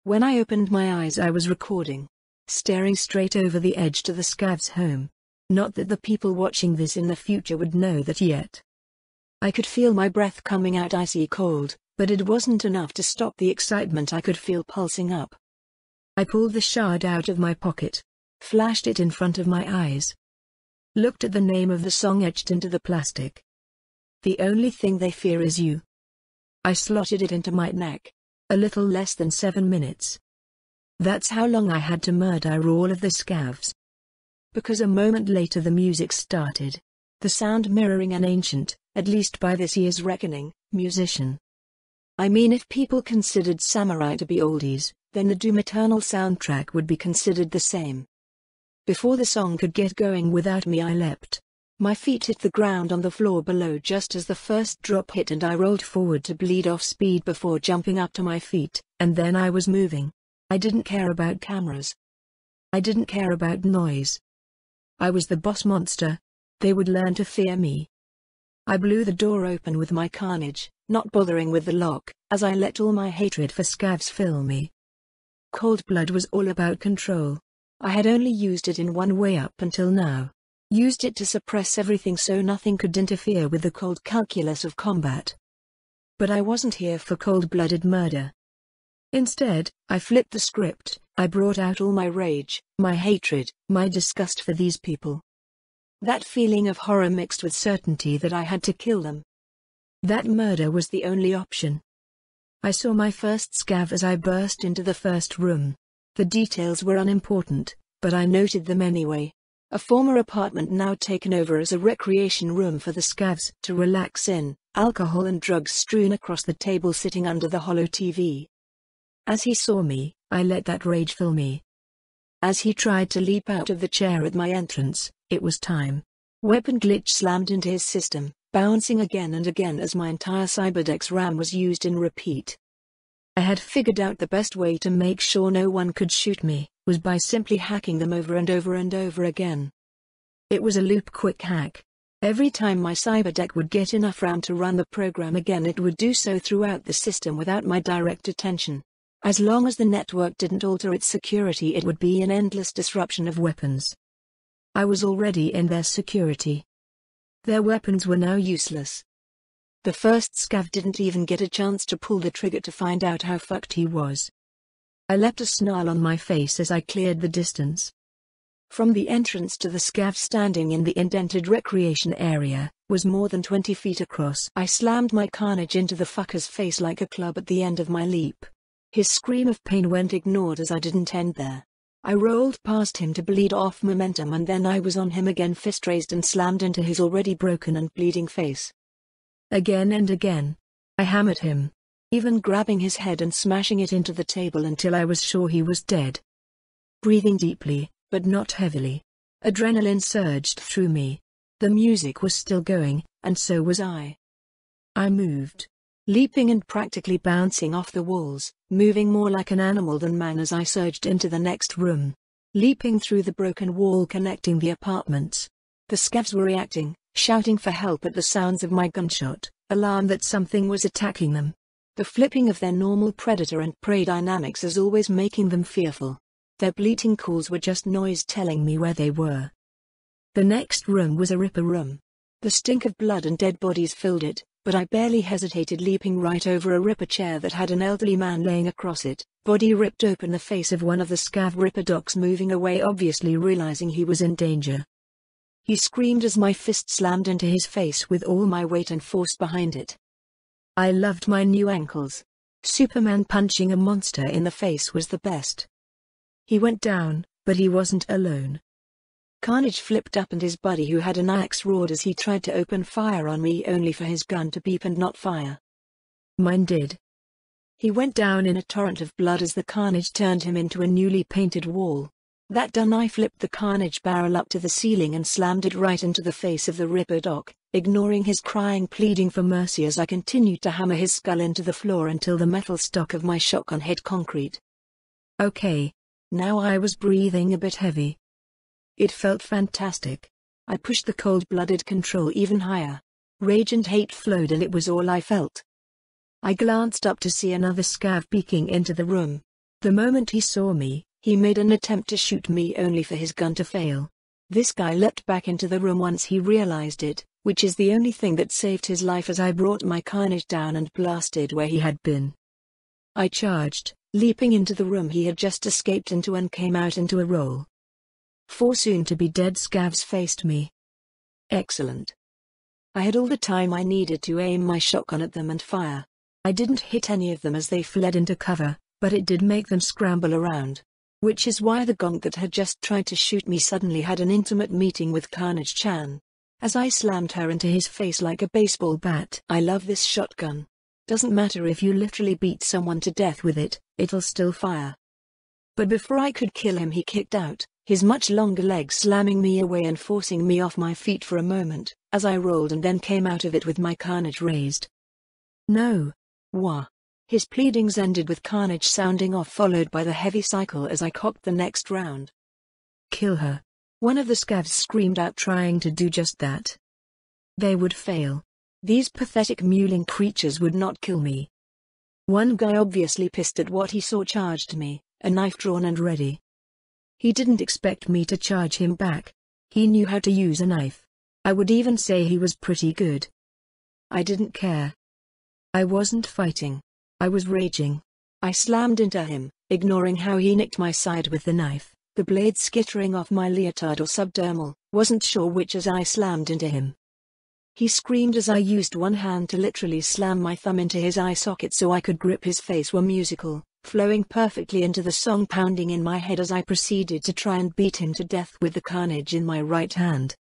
When I opened my eyes I was recording, staring straight over the edge to the scav's home. Not that the people watching this in the future would know that yet. I could feel my breath coming out icy cold, but it wasn't enough to stop the excitement I could feel pulsing up. I pulled the shard out of my pocket, flashed it in front of my eyes, looked at the name of the song etched into the plastic. The only thing they fear is you. I slotted it into my neck. A little less than 7 minutes. That's how long I had to murder all of the scavs. Because a moment later the music started. The sound mirroring an ancient, at least by this year's reckoning, musician. I mean, if people considered Samurai to be oldies, then the Doom Eternal soundtrack would be considered the same. Before the song could get going without me I leapt. My feet hit the ground on the floor below just as the first drop hit and I rolled forward to bleed off speed before jumping up to my feet, and then I was moving. I didn't care about cameras. I didn't care about noise. I was the boss monster. They would learn to fear me. I blew the door open with my carnage, not bothering with the lock, as I let all my hatred for scavs fill me. Cold blood was all about control. I had only used it in one way up until now. Used it to suppress everything so nothing could interfere with the cold calculus of combat. But I wasn't here for cold-blooded murder. Instead, I flipped the script. I brought out all my rage, my hatred, my disgust for these people. That feeling of horror mixed with certainty that I had to kill them. That murder was the only option. I saw my first scav as I burst into the first room. The details were unimportant, but I noted them anyway. A former apartment now taken over as a recreation room for the scavs to relax in, alcohol and drugs strewn across the table sitting under the hollow TV. As he saw me, I let that rage fill me. As he tried to leap out of the chair at my entrance, it was time. Weapon glitch slammed into his system, bouncing again and again as my entire Cyberdex RAM was used in repeat. I had figured out the best way to make sure no one could shoot me, was by simply hacking them over and over and over again. It was a loop quick hack. Every time my Cyberdeck would get enough RAM to run the program again it would do so throughout the system without my direct attention. As long as the network didn't alter its security it would be an endless disruption of weapons. I was already in their security. Their weapons were now useless. The first scav didn't even get a chance to pull the trigger to find out how fucked he was. I left a snarl on my face as I cleared the distance. From the entrance to the scav standing in the indented recreation area, was more than 20 feet across. I slammed my carnage into the fucker's face like a club at the end of my leap. His scream of pain went ignored as I didn't end there. I rolled past him to bleed off momentum and then I was on him again, fist raised and slammed into his already broken and bleeding face. Again and again. I hammered him, even grabbing his head and smashing it into the table until I was sure he was dead. Breathing deeply, but not heavily. Adrenaline surged through me. The music was still going, and so was I. I moved, leaping and practically bouncing off the walls, moving more like an animal than man as I surged into the next room, leaping through the broken wall connecting the apartments. The scavs were reacting, shouting for help at the sounds of my gunshot, alarmed that something was attacking them. The flipping of their normal predator and prey dynamics is always making them fearful. Their bleating calls were just noise telling me where they were. The next room was a ripper room. The stink of blood and dead bodies filled it, but I barely hesitated, leaping right over a ripper chair that had an elderly man laying across it, body ripped open, the face of one of the scav ripper docs moving away, obviously realizing he was in danger. He screamed as my fist slammed into his face with all my weight and force behind it. I loved my new ankles. Superman punching a monster in the face was the best. He went down, but he wasn't alone. Carnage flipped up and his buddy who had an axe roared as he tried to open fire on me, only for his gun to beep and not fire. Mine did. He went down in a torrent of blood as the Carnage turned him into a newly painted wall. That done, I flipped the Carnage barrel up to the ceiling and slammed it right into the face of the Ripper Doc, ignoring his crying pleading for mercy as I continued to hammer his skull into the floor until the metal stock of my shotgun hit concrete. Okay. Now I was breathing a bit heavy. It felt fantastic. I pushed the cold-blooded control even higher. Rage and hate flowed and it was all I felt. I glanced up to see another scav peeking into the room. The moment he saw me, he made an attempt to shoot me only for his gun to fail. This guy leapt back into the room once he realized it, which is the only thing that saved his life as I brought my carnage down and blasted where he had been. I charged, leaping into the room he had just escaped into and came out into a roll. 4 soon-to-be-dead scavs faced me. Excellent. I had all the time I needed to aim my shotgun at them and fire. I didn't hit any of them as they fled into cover, but it did make them scramble around. Which is why the gonk that had just tried to shoot me suddenly had an intimate meeting with Carnage-chan. As I slammed her into his face like a baseball bat. I love this shotgun. Doesn't matter if you literally beat someone to death with it, it'll still fire. But before I could kill him he kicked out, his much longer legs slamming me away and forcing me off my feet for a moment, as I rolled and then came out of it with my carnage raised. No. Wah. His pleadings ended with carnage sounding off followed by the heavy cycle as I cocked the next round. Kill her. One of the scavs screamed out trying to do just that. They would fail. These pathetic mewling creatures would not kill me. One guy obviously pissed at what he saw charged me, a knife drawn and ready. He didn't expect me to charge him back. He knew how to use a knife. I would even say he was pretty good. I didn't care. I wasn't fighting. I was raging. I slammed into him, ignoring how he nicked my side with the knife, the blade skittering off my leotard or subdermal, wasn't sure which as I slammed into him. He screamed as I used one hand to literally slam my thumb into his eye socket so I could grip his face were musical, flowing perfectly into the song pounding in my head as I proceeded to try and beat him to death with the carnage in my right hand.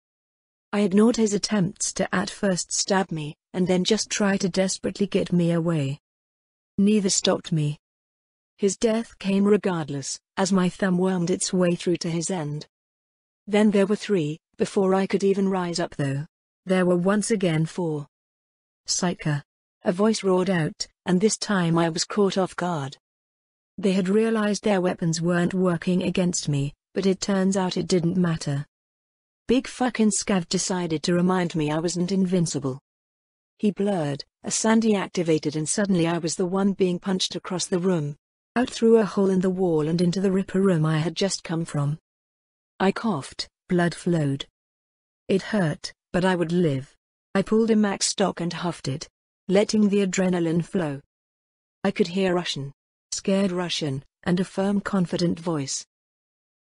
I ignored his attempts to at first stab me, and then just try to desperately get me away. Neither stopped me. His death came regardless, as my thumb wormed its way through to his end. Then there were 3, before I could even rise up though. There were once again 4. Psyker. A voice roared out, and this time I was caught off guard. They had realized their weapons weren't working against me, but it turns out it didn't matter. Big fucking scav decided to remind me I wasn't invincible. He blurred, a sandy activated and suddenly I was the one being punched across the room. Out through a hole in the wall and into the ripper room I had just come from. I coughed, blood flowed. It hurt, but I would live. I pulled a max stock and huffed it, letting the adrenaline flow. I could hear Russian, scared Russian, and a firm confident voice.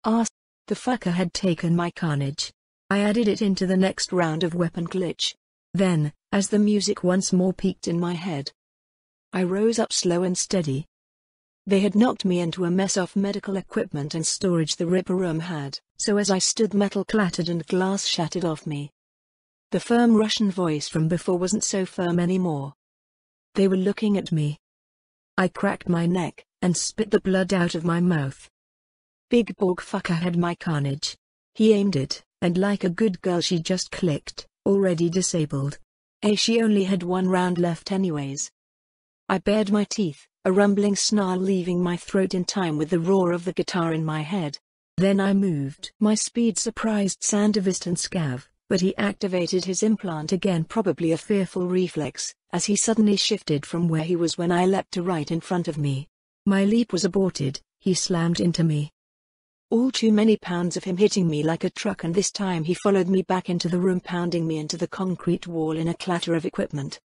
The fucker had taken my carnage. I added it into the next round of weapon glitch. Then, as the music once more peaked in my head, I rose up slow and steady. They had knocked me into a mess of medical equipment and storage the ripper room had, so as I stood metal clattered and glass shattered off me. The firm Russian voice from before wasn't so firm anymore. They were looking at me. I cracked my neck, and spit the blood out of my mouth. Big Borg fucker had my carnage. He aimed it, and like a good girl she just clicked, already disabled. She only had 1 round left anyways. I bared my teeth, a rumbling snarl leaving my throat in time with the roar of the guitar in my head. Then I moved. My speed surprised Sandevistan Scav, but he activated his implant again, probably a fearful reflex, as he suddenly shifted from where he was when I leapt to right in front of me. My leap was aborted, he slammed into me. All too many pounds of him hitting me like a truck, and this time he followed me back into the room, pounding me into the concrete wall in a clatter of equipment.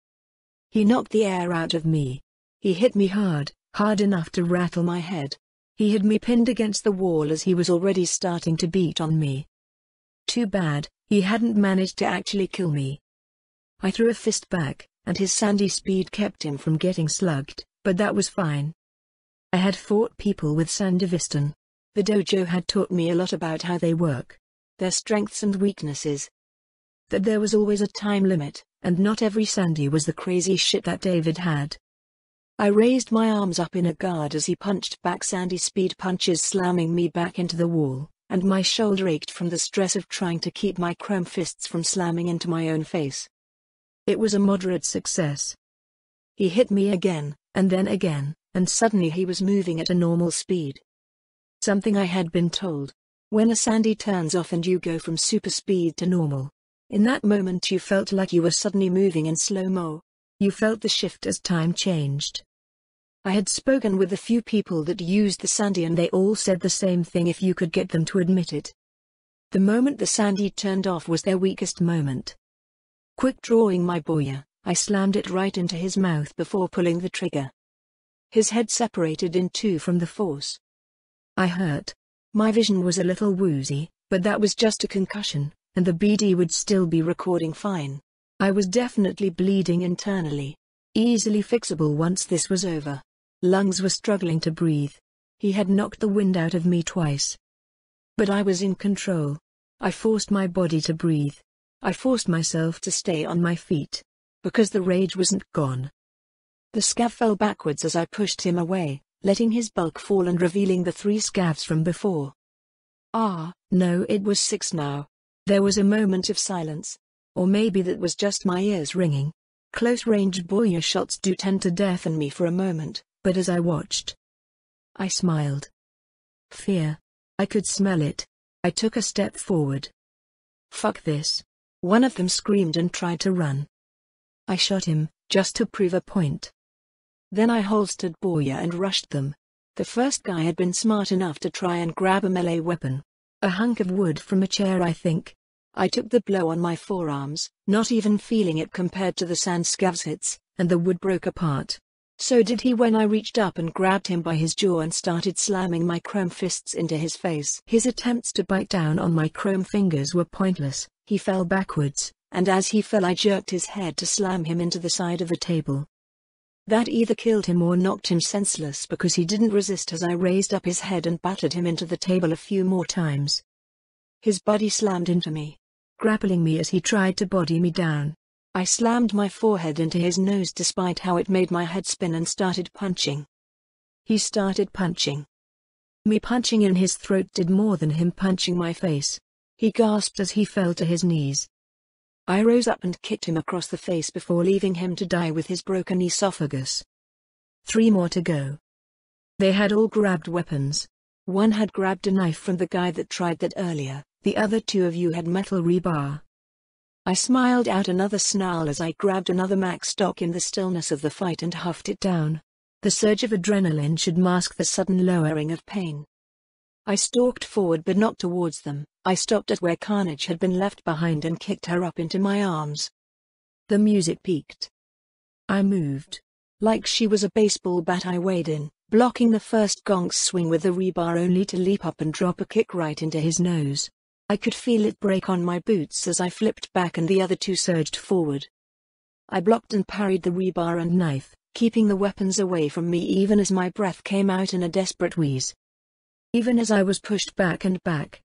He knocked the air out of me. He hit me hard, hard enough to rattle my head. He had me pinned against the wall as he was already starting to beat on me. Too bad, he hadn't managed to actually kill me. I threw a fist back, and his sandy speed kept him from getting slugged, but that was fine. I had fought people with Sandevistan. The dojo had taught me a lot about how they work, their strengths and weaknesses. That there was always a time limit, and not every Sandy was the crazy shit that David had. I raised my arms up in a guard as he punched back Sandy speed punches, slamming me back into the wall, and my shoulder ached from the stress of trying to keep my chrome fists from slamming into my own face. It was a moderate success. He hit me again, and then again, and suddenly he was moving at a normal speed. Something I had been told. When a Sandy turns off and you go from super speed to normal, in that moment you felt like you were suddenly moving in slow-mo. You felt the shift as time changed. I had spoken with a few people that used the Sandy and they all said the same thing if you could get them to admit it. The moment the Sandy turned off was their weakest moment. Quick drawing my boya, I slammed it right into his mouth before pulling the trigger. His head separated in two from the force. I hurt. My vision was a little woozy, but that was just a concussion, and the BD would still be recording fine. I was definitely bleeding internally. Easily fixable once this was over. Lungs were struggling to breathe. He had knocked the wind out of me twice. But I was in control. I forced my body to breathe. I forced myself to stay on my feet. Because the rage wasn't gone. The scav fell backwards as I pushed him away, letting his bulk fall and revealing the 3 scavs from before. No, it was 6 now. There was a moment of silence. Or maybe that was just my ears ringing. Close-range boya shots do tend to deafen me for a moment, but as I watched, I smiled. Fear. I could smell it. I took a step forward. Fuck this. One of them screamed and tried to run. I shot him, just to prove a point. Then I holstered boya and rushed them. The first guy had been smart enough to try and grab a melee weapon. A hunk of wood from a chair, I think. I took the blow on my forearms, not even feeling it compared to the sand scav's hits, and the wood broke apart. So did he when I reached up and grabbed him by his jaw and started slamming my chrome fists into his face. His attempts to bite down on my chrome fingers were pointless. He fell backwards, and as he fell I jerked his head to slam him into the side of the table. That either killed him or knocked him senseless because he didn't resist as I raised up his head and battered him into the table a few more times. His body slammed into me, grappling me as he tried to body me down. I slammed my forehead into his nose despite how it made my head spin and started punching. He started punching. Me punching in his throat did more than him punching my face. He gasped as he fell to his knees. I rose up and kicked him across the face before leaving him to die with his broken esophagus. 3 more to go. They had all grabbed weapons. One had grabbed a knife from the guy that tried that earlier, the other 2 of you had metal rebar. I smiled out another snarl as I grabbed another max stock in the stillness of the fight and huffed it down. The surge of adrenaline should mask the sudden lowering of pain. I stalked forward but not towards them. I stopped at where Carnage had been left behind and kicked her up into my arms. The music peaked. I moved. Like she was a baseball bat I weighed in, blocking the first gong's swing with the rebar only to leap up and drop a kick right into his nose. I could feel it break on my boots as I flipped back and the other 2 surged forward. I blocked and parried the rebar and knife, keeping the weapons away from me even as my breath came out in a desperate wheeze. Even as I was pushed back and back.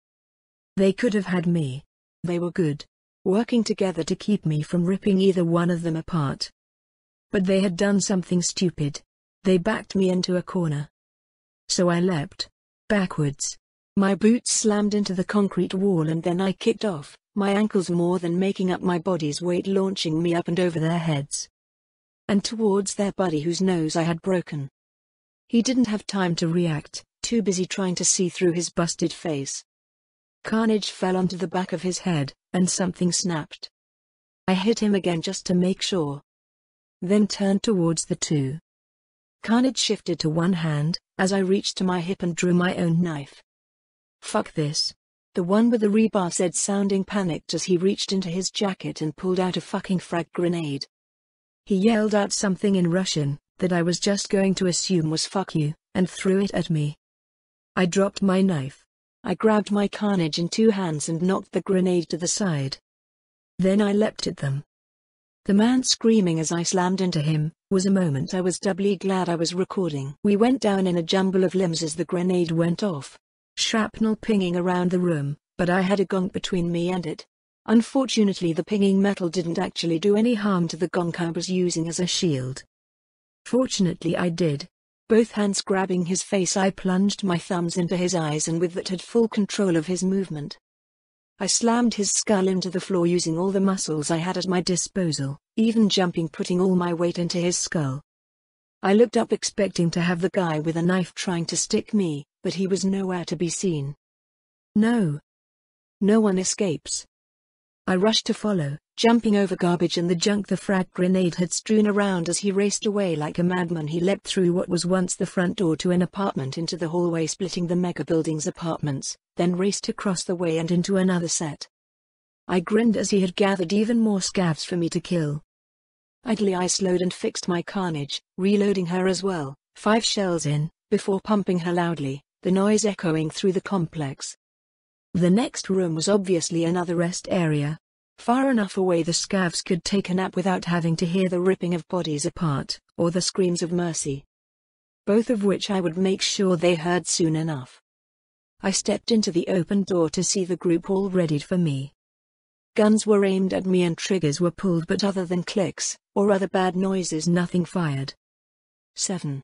They could have had me. They were good, working together to keep me from ripping either one of them apart. But they had done something stupid. They backed me into a corner. So I leapt backwards. My boots slammed into the concrete wall and then I kicked off, my ankles more than making up my body's weight launching me up and over their heads. And towards their buddy whose nose I had broken. He didn't have time to react, too busy trying to see through his busted face. Carnage fell onto the back of his head, and something snapped. I hit him again just to make sure. Then turned towards the 2. Carnage shifted to one hand, as I reached to my hip and drew my own knife. Fuck this. The one with the rebar said, sounding panicked as he reached into his jacket and pulled out a fucking frag grenade. He yelled out something in Russian, that I was just going to assume was fuck you, and threw it at me. I dropped my knife. I grabbed my Carnage in 2 hands and knocked the grenade to the side. Then I leapt at them. The man screaming as I slammed into him, was a moment I was doubly glad I was recording. We went down in a jumble of limbs as the grenade went off. Shrapnel pinging around the room, but I had a gong between me and it. Unfortunately the pinging metal didn't actually do any harm to the gong I was using as a shield. Fortunately I did. Both hands grabbing his face I plunged my thumbs into his eyes and with that had full control of his movement. I slammed his skull into the floor using all the muscles I had at my disposal, even jumping putting all my weight into his skull. I looked up expecting to have the guy with a knife trying to stick me, but he was nowhere to be seen. No. No one escapes. I rushed to follow, jumping over garbage and the junk the frag grenade had strewn around. As he raced away like a madman, he leapt through what was once the front door to an apartment into the hallway splitting the mega building's apartments, then raced across the way and into another set. I grinned as he had gathered even more scavs for me to kill. Idly I slowed and fixed my carnage, reloading her as well, 5 shells in, before pumping her loudly, the noise echoing through the complex. The next room was obviously another rest area. Far enough away the scavs could take a nap without having to hear the ripping of bodies apart, or the screams of mercy. Both of which I would make sure they heard soon enough. I stepped into the open door to see the group all readied for me. Guns were aimed at me and triggers were pulled, but other than clicks, or other bad noises, nothing fired. 7.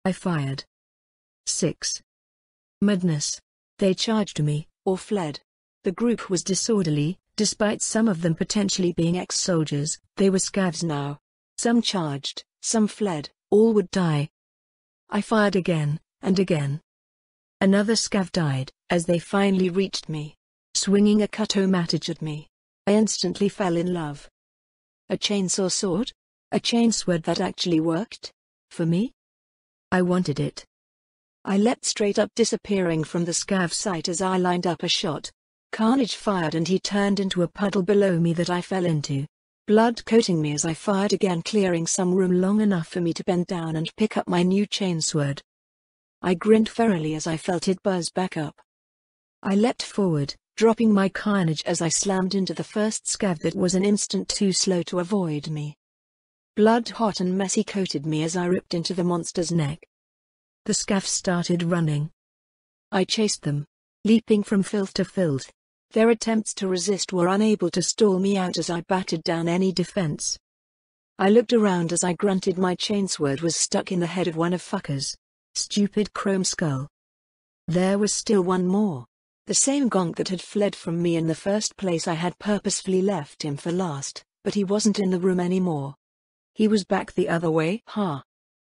I fired. 6. Madness. They charged me, or fled. The group was disorderly. Despite some of them potentially being ex-soldiers, they were scavs now. Some charged, some fled, all would die. I fired again, and again. Another scav died, as they finally reached me. Swinging a cut-o-matic at me. I instantly fell in love. A chainsaw sword? A chainsword that actually worked? For me? I wanted it. I leapt straight up, disappearing from the scav sight as I lined up a shot. Carnage fired and he turned into a puddle below me that I fell into. Blood coating me as I fired again, clearing some room long enough for me to bend down and pick up my new chainsword. I grinned ferally as I felt it buzz back up. I leapt forward, dropping my carnage as I slammed into the first scav that was an instant too slow to avoid me. Blood hot and messy coated me as I ripped into the monster's neck. The scavs started running. I chased them, leaping from filth to filth. Their attempts to resist were unable to stall me out as I battered down any defense. I looked around as I grunted. My chainsword was stuck in the head of one of fuckers. Stupid chrome skull. There was still one more. The same gonk that had fled from me in the first place. I had purposefully left him for last, but he wasn't in the room anymore. He was back the other way.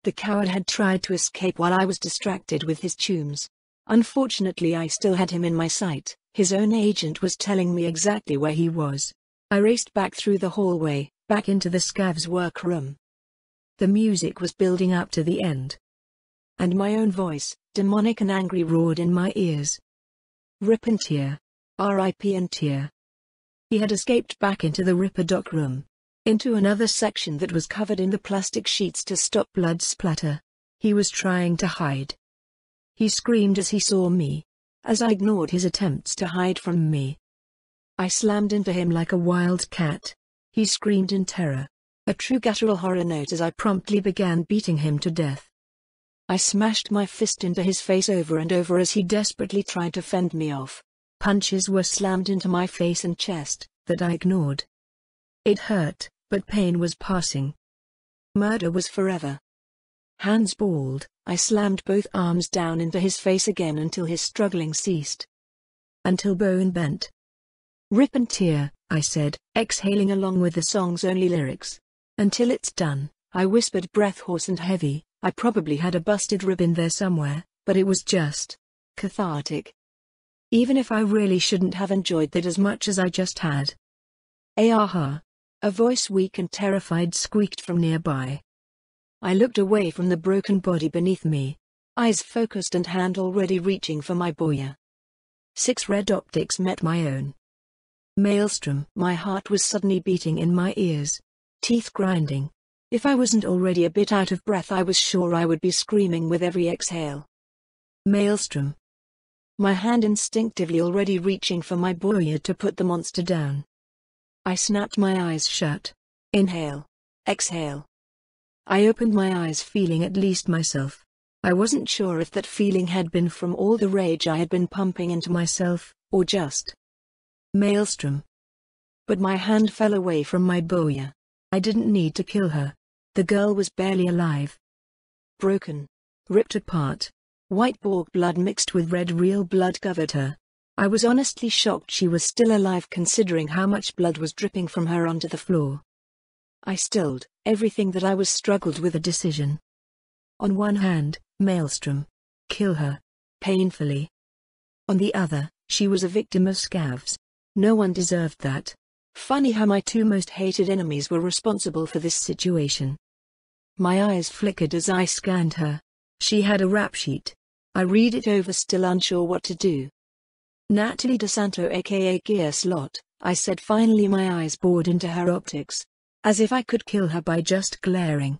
The coward had tried to escape while I was distracted with his tunes. Unfortunately, I still had him in my sight. His own agent was telling me exactly where he was. I raced back through the hallway, back into the scavs' workroom. The music was building up to the end. And my own voice, demonic and angry, roared in my ears. Rip and tear. R.I.P. and tear. He had escaped back into the Ripper dock room. Into another section that was covered in the plastic sheets to stop blood splatter. He was trying to hide. He screamed as he saw me. As I ignored his attempts to hide from me, I slammed into him like a wild cat. He screamed in terror, a true guttural horror note, as I promptly began beating him to death. I smashed my fist into his face over and over as he desperately tried to fend me off. Punches were slammed into my face and chest, that I ignored. It hurt, but pain was passing. Murder was forever. Hands balled, I slammed both arms down into his face again until his struggling ceased. Until bone bent. Rip and tear, I said, exhaling along with the song's only lyrics. Until it's done, I whispered, breath hoarse and heavy. I probably had a busted rib in there somewhere, but it was just cathartic. Even if I really shouldn't have enjoyed that as much as I just had. Aha! A voice weak and terrified squeaked from nearby. I looked away from the broken body beneath me, eyes focused and hand already reaching for my boya. 6 red optics met my own. Maelstrom. My heart was suddenly beating in my ears, teeth grinding. If I wasn't already a bit out of breath, I was sure I would be screaming with every exhale. Maelstrom. My hand instinctively already reaching for my boya to put the monster down. I snapped my eyes shut. Inhale. Exhale. I opened my eyes, feeling at least myself. I wasn't sure if that feeling had been from all the rage I had been pumping into myself, or just Maelstrom. But my hand fell away from my boya. I didn't need to kill her. The girl was barely alive. Broken. Ripped apart. White Borg blood mixed with red real blood covered her. I was honestly shocked she was still alive, considering how much blood was dripping from her onto the floor. I stilled everything that I was struggled with a decision. On one hand, Maelstrom. Kill her. Painfully. On the other, she was a victim of scavs. No one deserved that. Funny how my two most hated enemies were responsible for this situation. My eyes flickered as I scanned her. She had a rap sheet. I read it over, still unsure what to do. Natalie DeSanto, aka Gear Slot, I said, finally, my eyes bored into her optics. As if I could kill her by just glaring.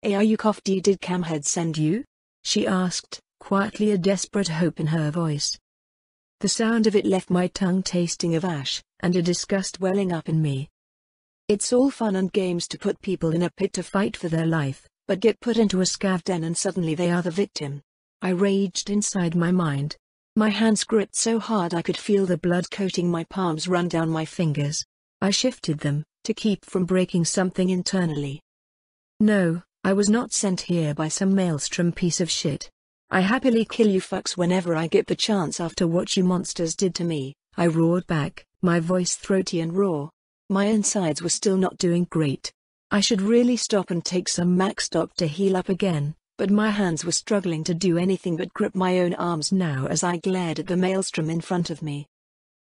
Are you Kofdi? Did Camhead send you? She asked, quietly, a desperate hope in her voice. The sound of it left my tongue tasting of ash, and a disgust welling up in me. It's all fun and games to put people in a pit to fight for their life, but get put into a scav den and suddenly they are the victim. I raged inside my mind. My hands gripped so hard I could feel the blood coating my palms run down my fingers. I shifted them, to keep from breaking something internally. No, I was not sent here by some maelstrom piece of shit. I happily kill you fucks whenever I get the chance after what you monsters did to me, I roared back, my voice throaty and raw. My insides were still not doing great. I should really stop and take some Macstock to heal up again, but my hands were struggling to do anything but grip my own arms now as I glared at the maelstrom in front of me.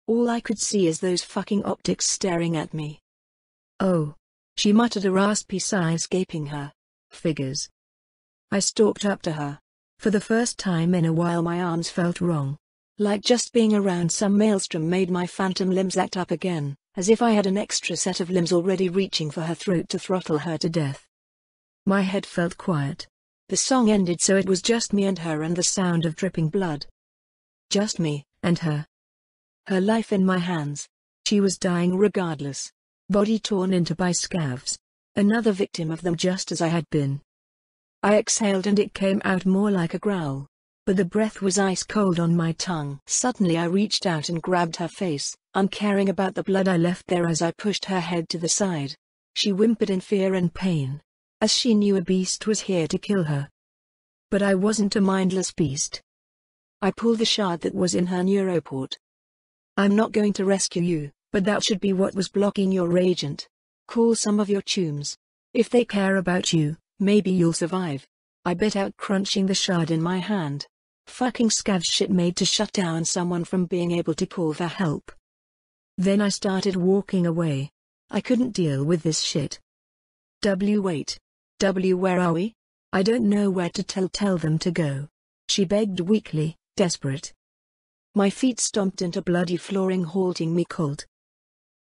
All I could see is those fucking optics staring at me. Oh. She muttered, a raspy sigh escaping her. Figures. I stalked up to her. For the first time in a while my arms felt wrong. Like just being around some maelstrom made my phantom limbs act up again, as if I had an extra set of limbs already reaching for her throat to throttle her to death. My head felt quiet. The song ended, so it was just me and her and the sound of dripping blood. Just me, and her. Her life in my hands. She was dying regardless. Body torn into by scavs. Another victim of them, just as I had been. I exhaled and it came out more like a growl. But the breath was ice cold on my tongue. Suddenly I reached out and grabbed her face, uncaring about the blood I left there as I pushed her head to the side. She whimpered in fear and pain, as she knew a beast was here to kill her. But I wasn't a mindless beast. I pulled the shard that was in her neuroport. I'm not going to rescue you, but that should be what was blocking your agent. Call some of your chums. If they care about you, maybe you'll survive. I bit out, crunching the shard in my hand. Fucking scav shit made to shut down someone from being able to call for help. Then I started walking away. I couldn't deal with this shit. Wait. Where are we? I don't know where to tell them to go. She begged weakly, desperate. My feet stomped into bloody flooring, halting me cold.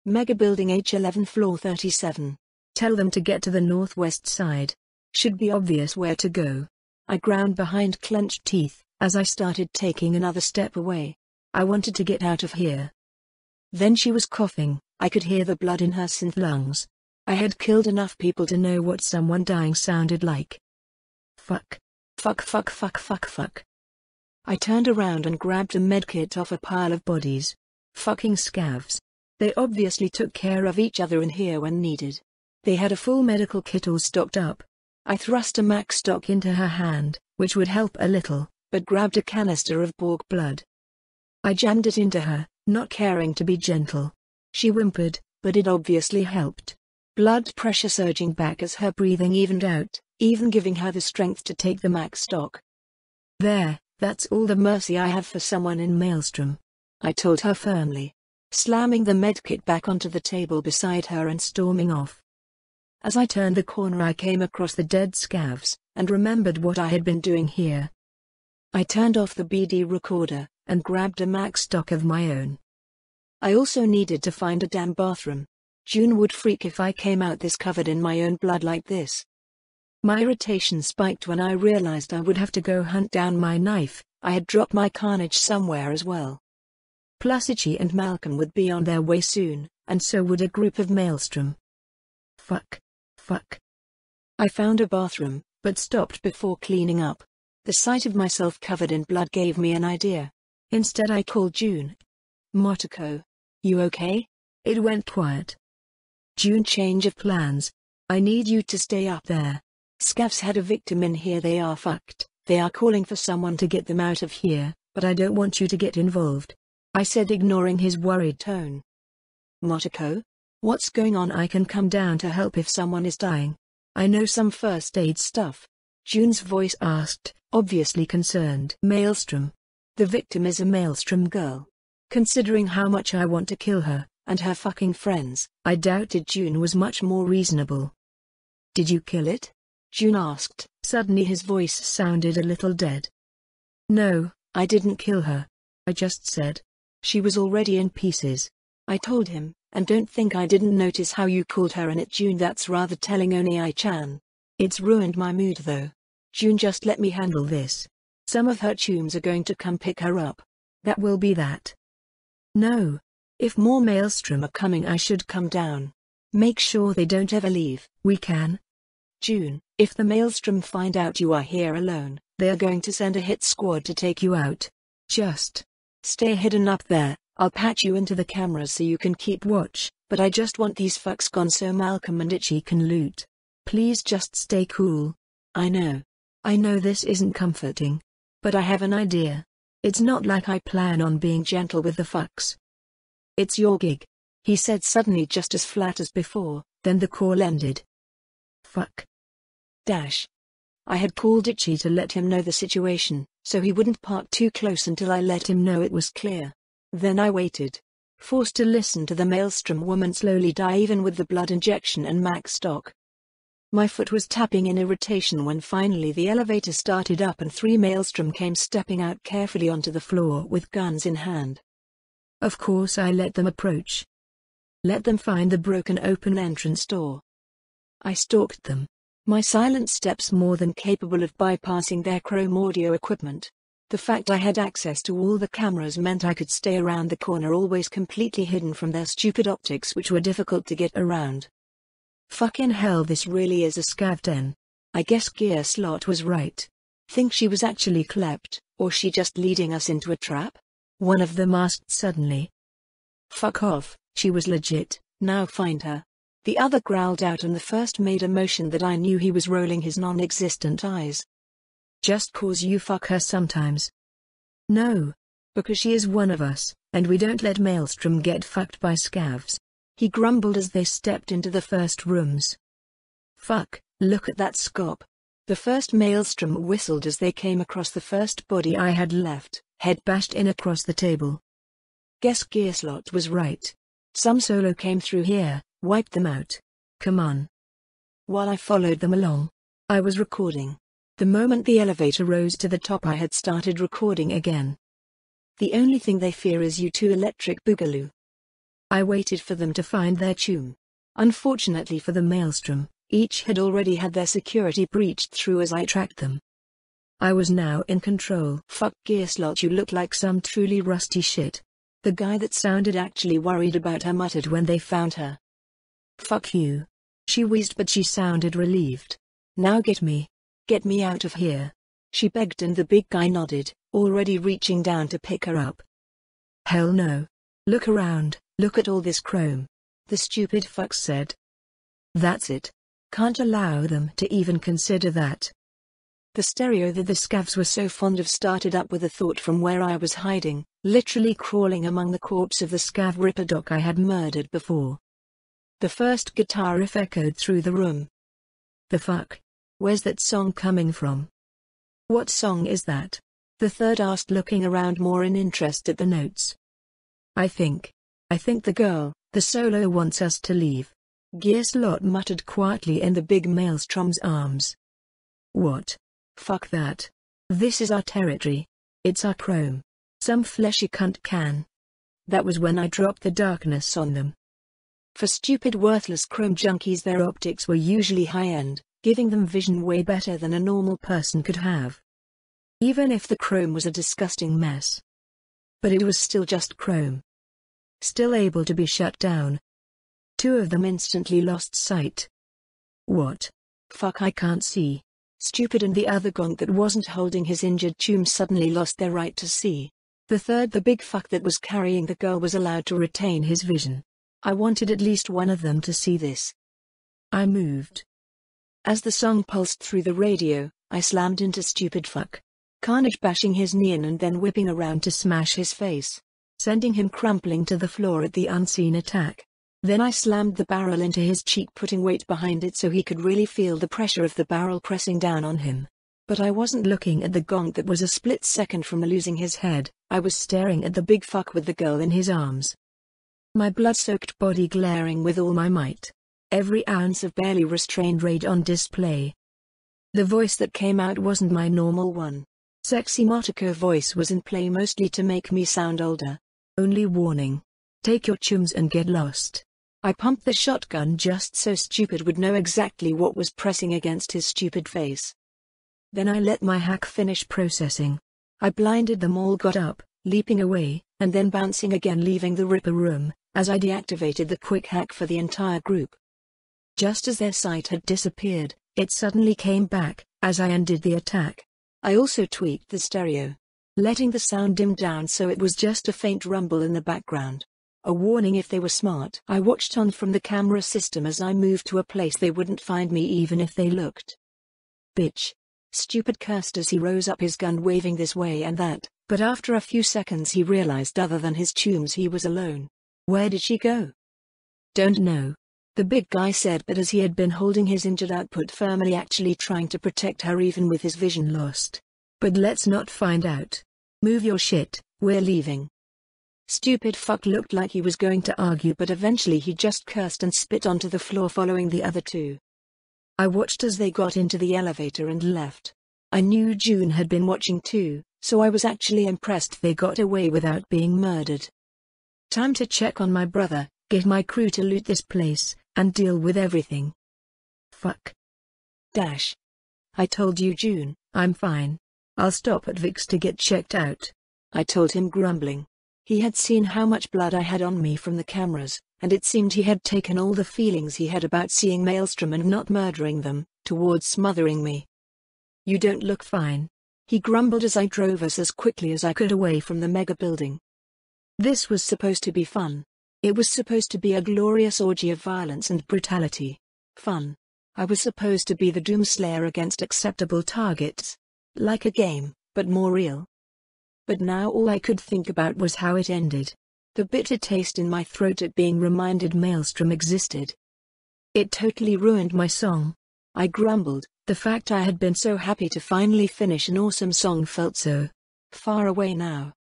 Mega Building H11 floor 37. Tell them to get to the northwest side. Should be obvious where to go. I ground behind clenched teeth, as I started taking another step away. I wanted to get out of here. Then she was coughing. I could hear the blood in her synth lungs. I had killed enough people to know what someone dying sounded like. Fuck. Fuck. I turned around and grabbed a medkit off a pile of bodies. Fucking scavs. They obviously took care of each other in here when needed. They had a full medical kit all stocked up. I thrust a Macstock into her hand, which would help a little, but grabbed a canister of Borg blood. I jammed it into her, not caring to be gentle. She whimpered, but it obviously helped. Blood pressure surging back as her breathing evened out, even giving her the strength to take the Macstock. There, that's all the mercy I have for someone in Maelstrom, I told her firmly, slamming the medkit back onto the table beside her and storming off. As I turned the corner I came across the dead scavs, and remembered what I had been doing here. I turned off the BD recorder, and grabbed a Macstock of my own. I also needed to find a damn bathroom. June would freak if I came out this covered in my own blood like this. My irritation spiked when I realized I would have to go hunt down my knife. I had dropped my carnage somewhere as well. Plus Itchy and Malcolm would be on their way soon, and so would a group of Maelstrom. Fuck. I found a bathroom, but stopped before cleaning up. The sight of myself covered in blood gave me an idea. Instead I called June. Motoko. You okay? It went quiet. June, change of plans. I need you to stay up there. Scavs had a victim in here. They are fucked. They are calling for someone to get them out of here, but I don't want you to get involved, I said, ignoring his worried tone. Motoko? What's going on? I can come down to help if someone is dying. I know some first aid stuff. June's voice asked, obviously concerned. Maelstrom. The victim is a Maelstrom girl. Considering how much I want to kill her, and her fucking friends. I doubted June was much more reasonable. Did you kill it? June asked. Suddenly his voice sounded a little dead. No, I didn't kill her. I just said. She was already in pieces. I told him, and don't think I didn't notice how you called her in it, June. That's rather telling, Oni-chan. It's ruined my mood though. June, just let me handle this. Some of her chums are going to come pick her up. That will be that. No. If more Maelstrom are coming, I should come down. Make sure they don't ever leave. We can. June, if the Maelstrom find out you are here alone, they are going to send a hit squad to take you out. Just stay hidden up there. I'll patch you into the cameras so you can keep watch, but I just want these fucks gone so Malcolm and Itchy can loot. Please just stay cool. I know this isn't comforting, but I have an idea. It's not like I plan on being gentle with the fucks. It's your gig, he said suddenly, just as flat as before. Then the call ended. Fuck. I had called Itchy to let him know the situation, so he wouldn't park too close until I let him know it was clear. Then I waited, forced to listen to the Maelstrom woman slowly die, even with the blood injection and max stock. My foot was tapping in irritation when finally the elevator started up and 3 Maelstrom came stepping out carefully onto the floor with guns in hand. Of course I let them approach. Let them find the broken open entrance door. I stalked them, my silent steps more than capable of bypassing their chrome audio equipment. The fact I had access to all the cameras meant I could stay around the corner, always completely hidden from their stupid optics, which were difficult to get around. Fucking hell, this really is a scav den. I guess Gearslot was right. Think she was actually klept, or she just leading us into a trap? One of them asked suddenly. Fuck off, she was legit, now find her. The other growled out, and the first made a motion that I knew he was rolling his non-existent eyes. Just cause you fuck her sometimes. No. Because she is one of us, and we don't let Maelstrom get fucked by scavs. He grumbled as they stepped into the first rooms. Fuck, look at that scop. The first Maelstrom whistled as they came across the first body I had left, head bashed in across the table. Guess Gearslot was right. Some solo came through here, wiped them out. Come on. While I followed them along, I was recording. The moment the elevator rose to the top, I had started recording again. The only thing they fear is you two electric boogaloo. I waited for them to find their tune. Unfortunately for the Maelstrom, each had already had their security breached through as I tracked them. I was now in control. Fuck Gearslot, you look like some truly rusty shit. The guy that sounded actually worried about her muttered when they found her. Fuck you. She wheezed, but she sounded relieved. Now get me out of here, she begged, and the big guy nodded, already reaching down to pick her up. Hell no. Look around, look at all this chrome, the stupid fucks said. That's it. Can't allow them to even consider that. The stereo that the scavs were so fond of started up with a thought from where I was hiding, literally crawling among the corpse of the scav ripper doc I had murdered before. The first guitar riff echoed through the room. The fuck? Where's that song coming from? What song is that? The third asked, looking around more in interest at the notes. I think the girl, the solo, wants us to leave. Gearslot muttered quietly in the big Maelstrom's arms. What? Fuck that. This is our territory. It's our chrome. Some fleshy cunt can. That was when I dropped the darkness on them. For stupid worthless chrome junkies, their optics were usually high-end, giving them vision way better than a normal person could have. Even if the chrome was a disgusting mess. But it was still just chrome. Still able to be shut down. 2 of them instantly lost sight. What? Fuck, I can't see. Stupid. And the other gonk that wasn't holding his injured chum suddenly lost their right to see. The third, the big fuck that was carrying the girl, was allowed to retain his vision. I wanted at least one of them to see this. I moved. As the song pulsed through the radio, I slammed into stupid fuck. Carnage bashing his knee in and then whipping around to smash his face, sending him crumpling to the floor at the unseen attack. Then I slammed the barrel into his cheek, putting weight behind it so he could really feel the pressure of the barrel pressing down on him. But I wasn't looking at the gonk that was a split second from losing his head. I was staring at the big fuck with the girl in his arms. my blood-soaked body glaring with all my might. Every ounce of barely restrained rage on display. The voice that came out wasn't my normal one. Sexy Motoko voice was in play mostly to make me sound older. Only warning. Take your chums and get lost. I pumped the shotgun just so Stupid would know exactly what was pressing against his stupid face. Then I let my hack finish processing. I blinded them all, got up, leaping away, and then bouncing again, leaving the Ripper room, as I deactivated the quick hack for the entire group. Just as their sight had disappeared, it suddenly came back, as I undid the attack. I also tweaked the stereo, letting the sound dim down so it was just a faint rumble in the background. A warning if they were smart. I watched on from the camera system as I moved to a place they wouldn't find me even if they looked. Bitch. Stupid cursed as he rose up, his gun waving this way and that, but after a few seconds he realized other than his chums he was alone. Where did she go? Don't know. The big guy said, but as he had been holding his injured output firmly, actually trying to protect her even with his vision lost. But let's not find out. Move your shit, we're leaving. Stupid fuck looked like he was going to argue, but eventually he just cursed and spit onto the floor, following the other two. I watched as they got into the elevator and left. I knew June had been watching too, so I was actually impressed they got away without being murdered. Time to check on my brother, get my crew to loot this place, and deal with everything. Fuck. Dash. I told you, June, I'm fine. I'll stop at Vic's to get checked out. I told him, grumbling. He had seen how much blood I had on me from the cameras, and it seemed he had taken all the feelings he had about seeing Maelstrom and not murdering them, towards smothering me. You don't look fine. He grumbled as I drove us as quickly as I could away from the mega building. This was supposed to be fun. It was supposed to be a glorious orgy of violence and brutality. Fun. I was supposed to be the Doomslayer against acceptable targets. Like a game, but more real. But now all I could think about was how it ended. The bitter taste in my throat at being reminded Maelstrom existed. It totally ruined my song. I grumbled. The fact I had been so happy to finally finish an awesome song felt so far away now.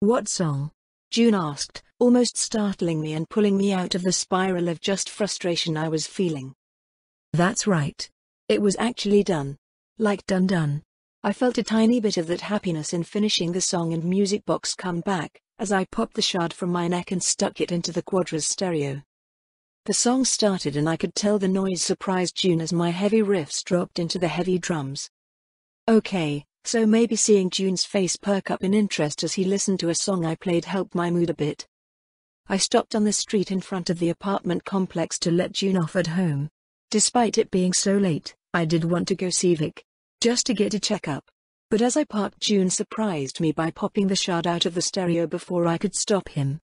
What song? June asked, almost startling me and pulling me out of the spiral of just frustration I was feeling. That's right. It was actually done. Like done. I felt a tiny bit of that happiness in finishing the song and music box come back, as I popped the shard from my neck and stuck it into the Quadra's stereo. The song started and I could tell the noise surprised June as my heavy riffs dropped into the heavy drums. Okay, so maybe seeing June's face perk up in interest as he listened to a song I played helped my mood a bit. I stopped on the street in front of the apartment complex to let June off at home. Despite it being so late, I did want to go see Vic. Just to get a checkup. But as I parked, June surprised me by popping the shard out of the stereo before I could stop him.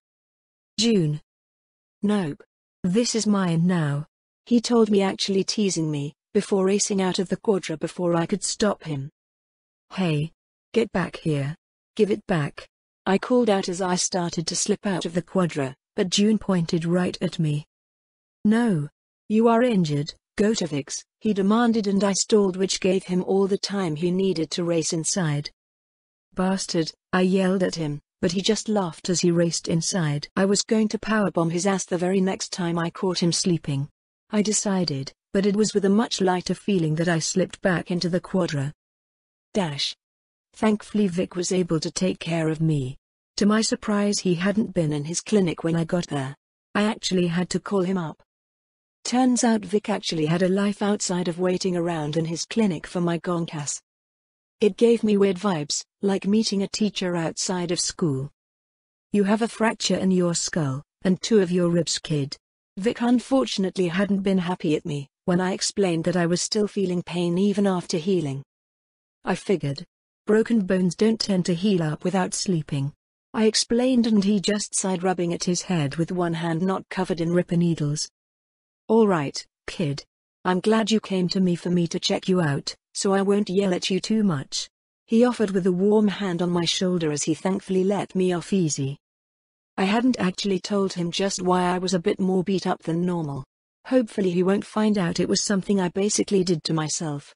June. Nope. This is mine now. He told me, actually teasing me, before racing out of the Quadra before I could stop him. Hey. Get back here. Give it back. I called out as I started to slip out of the Quadra, but June pointed right at me. No. You are injured. Go to Vic's, he demanded, and I stalled, which gave him all the time he needed to race inside. Bastard, I yelled at him, but he just laughed as he raced inside. I was going to powerbomb his ass the very next time I caught him sleeping. I decided, but it was with a much lighter feeling that I slipped back into the Quadra. Dash. Thankfully Vic was able to take care of me. To my surprise, he hadn't been in his clinic when I got there. I actually had to call him up. Turns out Vic actually had a life outside of waiting around in his clinic for my gonkass. It gave me weird vibes, like meeting a teacher outside of school. You have a fracture in your skull, and 2 of your ribs, kid. Vic unfortunately hadn't been happy at me when I explained that I was still feeling pain even after healing. I figured. Broken bones don't tend to heal up without sleeping. I explained, and he just sighed, rubbing at his head with one hand not covered in ripper needles. All right, kid. I'm glad you came to me for me to check you out, so I won't yell at you too much. He offered with a warm hand on my shoulder as he thankfully let me off easy. I hadn't actually told him just why I was a bit more beat up than normal. Hopefully he won't find out it was something I basically did to myself.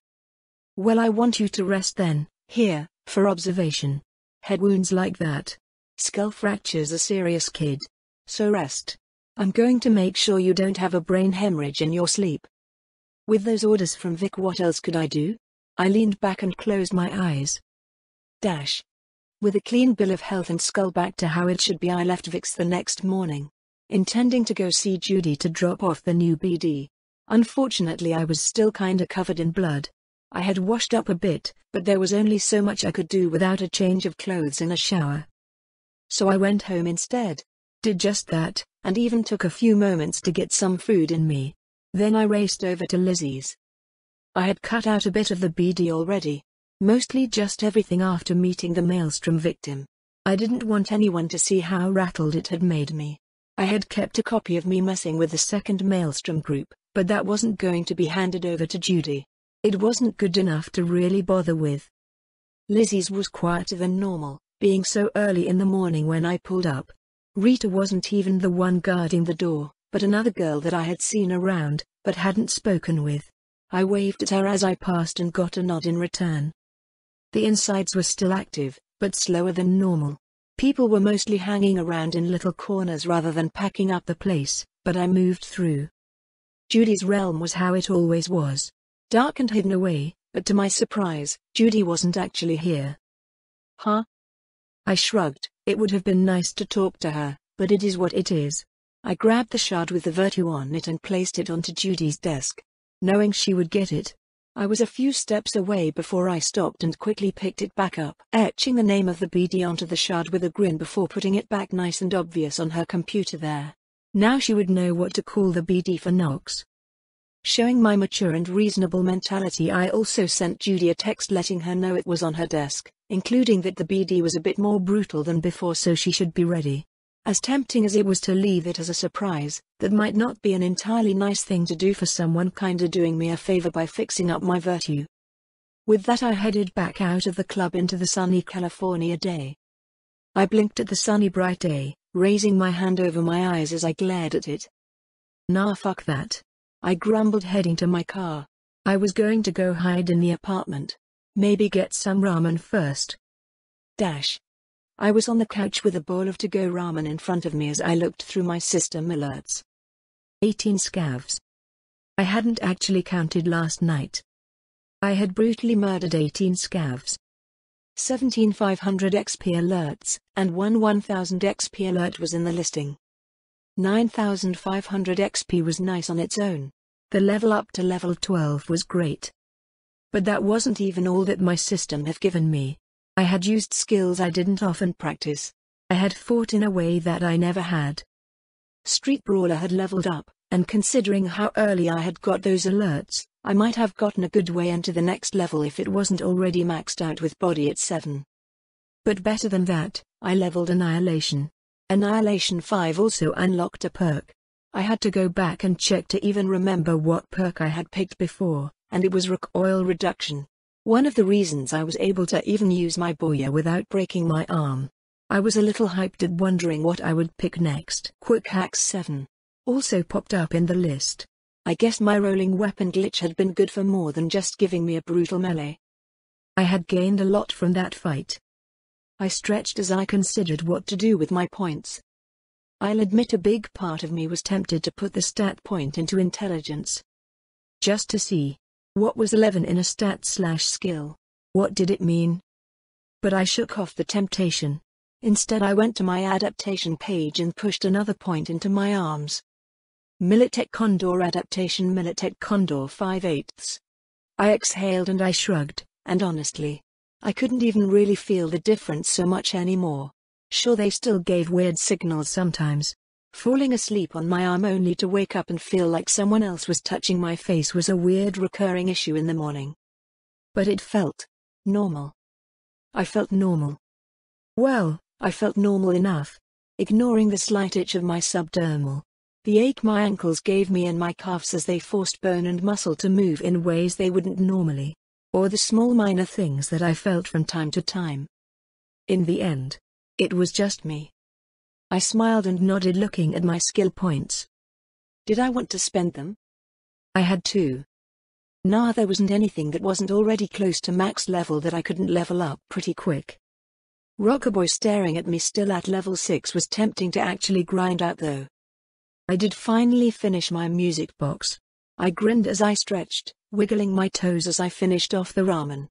Well, I want you to rest then, here, for observation. Head wounds like that. Skull fractures are serious, kid. So rest. I'm going to make sure you don't have a brain hemorrhage in your sleep. With those orders from Vic, what else could I do? I leaned back and closed my eyes. With a clean bill of health and skull back to how it should be, I left Vic's the next morning, intending to go see Judy to drop off the new BD. Unfortunately, I was still kinda covered in blood. I had washed up a bit, but there was only so much I could do without a change of clothes and a shower. So I went home instead. Did just that, and even took a few moments to get some food in me. Then I raced over to Lizzie's. I had cut out a bit of the BD already. Mostly just everything after meeting the Maelstrom victim. I didn't want anyone to see how rattled it had made me. I had kept a copy of me messing with the second Maelstrom group, but that wasn't going to be handed over to Judy. It wasn't good enough to really bother with. Lizzie's was quieter than normal, being so early in the morning when I pulled up. Rita wasn't even the one guarding the door, but another girl that I had seen around, but hadn't spoken with. I waved at her as I passed and got a nod in return. The insides were still active, but slower than normal. People were mostly hanging around in little corners rather than packing up the place, but I moved through. Judy's realm was how it always was. Dark and hidden away, but to my surprise, Judy wasn't actually here. Huh? I shrugged. It would have been nice to talk to her, but it is what it is. I grabbed the shard with the virtue on it and placed it onto Judy's desk, knowing she would get it. I was a few steps away before I stopped and quickly picked it back up, etching the name of the BD onto the shard with a grin before putting it back nice and obvious on her computer there. Now she would know what to call the BD for Nox. Showing my mature and reasonable mentality, I also sent Judy a text letting her know it was on her desk, including that the BD was a bit more brutal than before, so she should be ready. As tempting as it was to leave it as a surprise, that might not be an entirely nice thing to do for someone kinda doing me a favor by fixing up my virtue. With that, I headed back out of the club into the sunny California day. I blinked at the sunny bright day, raising my hand over my eyes as I glared at it. Nah, fuck that. I grumbled, heading to my car. I was going to go hide in the apartment. Maybe get some ramen first. I was on the couch with a bowl of to-go ramen in front of me as I looked through my system alerts. 18 scavs. I hadn't actually counted last night. I had brutally murdered 18 scavs. 17 500 XP alerts, and one 1000 XP alert was in the listing. 9500 XP was nice on its own. The level up to level 12 was great. But that wasn't even all that my system had given me. I had used skills I didn't often practice. I had fought in a way that I never had. Street Brawler had leveled up, and considering how early I had got those alerts, I might have gotten a good way into the next level if it wasn't already maxed out with body at 7. But better than that, I leveled Annihilation. Annihilation 5 also unlocked a perk. I had to go back and check to even remember what perk I had picked before, and it was recoil reduction. One of the reasons I was able to even use my Booyah without breaking my arm. I was a little hyped at wondering what I would pick next. Quick Hacks 7 also popped up in the list. I guess my rolling weapon glitch had been good for more than just giving me a brutal melee. I had gained a lot from that fight. I stretched as I considered what to do with my points. I'll admit a big part of me was tempted to put the stat point into intelligence. Just to see. What was 11 in a stat/skill? What did it mean? But I shook off the temptation. Instead, I went to my adaptation page and pushed another point into my arms. Militech Condor adaptation, Militech Condor 5/8. I exhaled and I shrugged, and honestly, I couldn't even really feel the difference so much anymore. Sure, they still gave weird signals sometimes. Falling asleep on my arm only to wake up and feel like someone else was touching my face was a weird recurring issue in the morning. But it felt normal. I felt normal. Well, I felt normal enough. Ignoring the slight itch of my subdermal. The ache my ankles gave me and my calves as they forced bone and muscle to move in ways they wouldn't normally. Or the small minor things that I felt from time to time. In the end, it was just me. I smiled and nodded, looking at my skill points. Did I want to spend them? I had to. Nah, there wasn't anything that wasn't already close to max level that I couldn't level up pretty quick. Rockaboy staring at me still at level 6 was tempting to actually grind out though. I did finally finish my music box. I grinned as I stretched, wiggling my toes as I finished off the ramen.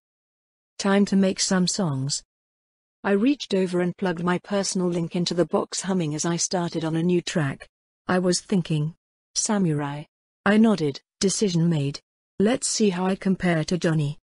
Time to make some songs. I reached over and plugged my personal link into the box, humming as I started on a new track. I was thinking, samurai. I nodded, decision made. Let's see how I compare to Johnny.